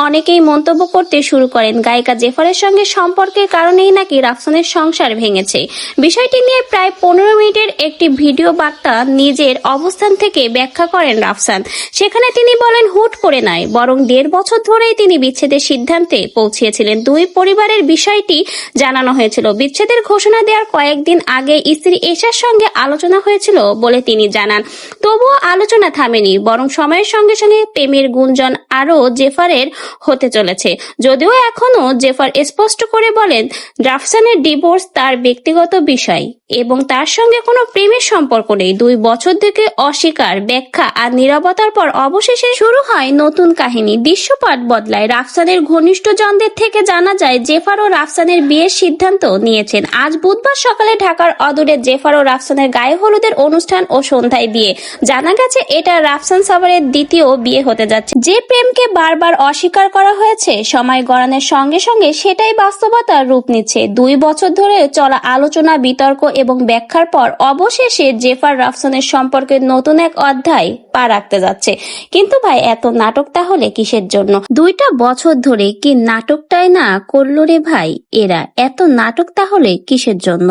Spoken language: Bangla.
অনেকেই মন্তব্য করতে শুরু করেন গায়িকা জেফারের সঙ্গে সম্পর্কের কারণেই নাকি রাফসানের সংসার ভেঙেছে। বিষয়টি নিয়ে প্রায় 15 মিনিটের একটি ভিডিও বার্তা নিজের অবস্থান থেকে ব্যাখ্যা করেন রাফসান। সেখানে তিনি বলেন, হুট করে নয়, বরং 1.5 বছর ধরেই তিনি বিচ্ছেদের সিদ্ধান্তে পৌঁছেছিলেন। দুই পরিবারের বিষয়টি জানানো হয়েছিল। বিচ্ছেদের ঘোষণা দেওয়ার কয়েকদিন আগে স্ত্রী এশার সঙ্গে আলোচনা হয়েছিল বলে তিনি জানান। তবুও আলোচনা থামেনি, বরং সময়ের সঙ্গে সঙ্গে প্রেমের গুঞ্জন আরও জেফারের হতে চলেছে। যদিও এখনো জেফার স্পষ্ট করে বলেন রাফসানের ডিভোর্স তার ব্যক্তিগত বিষয় এবং তার সঙ্গে কোনো প্রেমের সম্পর্ক নেই। 2 বছর থেকে অস্বীকার, ব্যাখ্যা আর নীরবতার পর অবশেষে শুরু হয় নতুন কাহিনী। দৃশ্যপট বদলায়। রাফসানের ঘনিষ্ঠজনদের থেকে জানা যায় জেফার ও রাফসানের বিয়ের সিদ্ধান্ত নিয়েছেন। আজ বুধবার সকালে ঢাকার অদূরে জেফার ও রাফসানের গায়ে হলুদের অনুষ্ঠান ও সন্ধ্যায় বিয়ে। জানা গেছে এটা রাফসান সাভারের দ্বিতীয় বিয়ে হতে যাচ্ছে। যে প্রেমকে বারবার অস্বীকার করা হয়েছে, সময় গড়ানোর সঙ্গে সঙ্গে সেটাই বাস্তবতার রূপ নিচ্ছে। 2 বছর ধরে চলা আলোচনা, বিতর্ক এবং ব্যাখ্যার পর অবশেষে জেফার রাফসানের সম্পর্কে নতুন এক অধ্যায় পা রাখতে যাচ্ছে। কিন্তু ভাই, এত নাটক তাহলে কিসের জন্য? 2টা বছর ধরে কি নাটকটাই না করলো রে ভাই এরা? এত নাটক তাহলে কিসের জন্য?